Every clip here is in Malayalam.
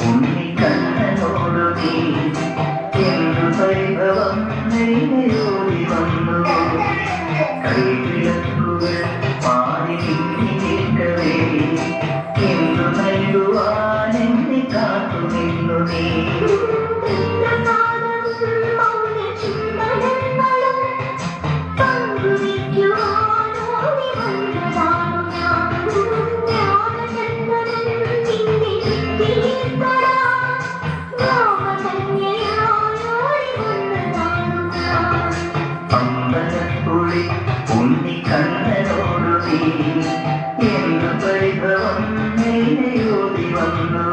ഉണ്ണിക്കണ്ണനോടു നീ എന്തു പരിഭവം നെയ്യോടി വന്നു കൈവിളക്കുകൾ പാടി നിൽക്കവേ എന്തു നൽകുവാൻ എന്നെ കാത്തു നിന്നു നീ ഉണ്ണിക്കണ്ണനോടു നീ എന്തു പരിഭവം നെയ്യോടി വന്നു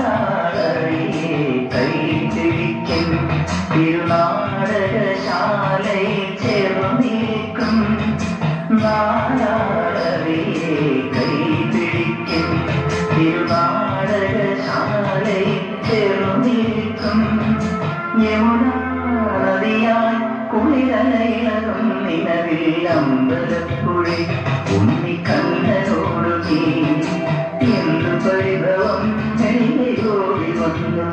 നാളറിയെ കൈപിടിക്കും തിരുനാടകശാലയിൽ ചേർന്നേക്കും നാളറിയെ കൈപിടിക്കും തിരുനാടകശാലയിൽ ചേർന്നേക്കും യമുനാ നദിയായി കുളിരലയിളകും നിലവിൽ അമ്പലപ്പുഴി ഉണ്ണിക്കണ്ണനോടു നീ എന്തു പരിഭവം നെയ്യോടി വന്നു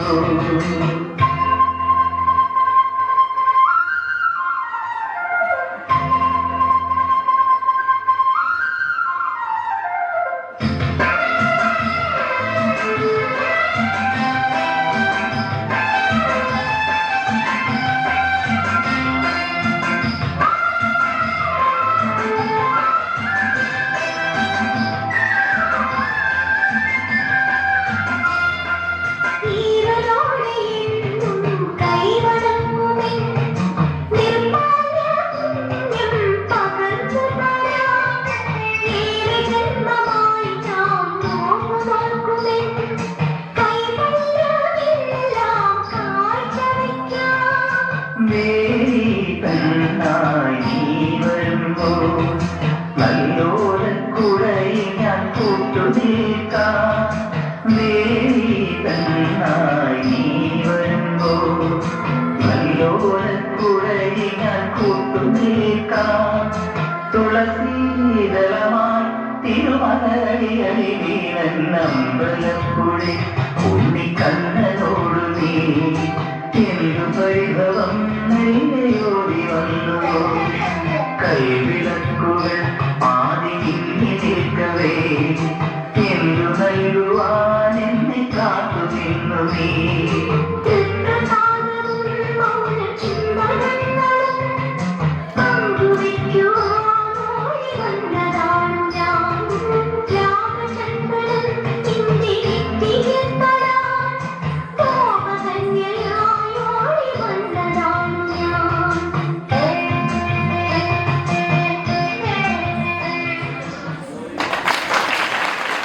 പെണ്ണായി നീ വരുമ്പോൾ നല്ലോരക്കുഴയിൽ ഞാൻ കൂട്ടുനിൽക്കാം പെണ്ണായി നീ വരുമ്പോൾ നല്ലോരക്കുഴയിൽ ഞാൻ കൂട്ടുനിൽക്കാം തുളസീതളമായി തിരുമലടിയടി വീണമ്പലപ്പുഴി ഉണ്ണിക്കണ്ണനോടു നീ എന്തു പരിഭവം നെയ്യോടി വന്നു കൈവിളക്കുകൾ ആദി നിൽക്കവേ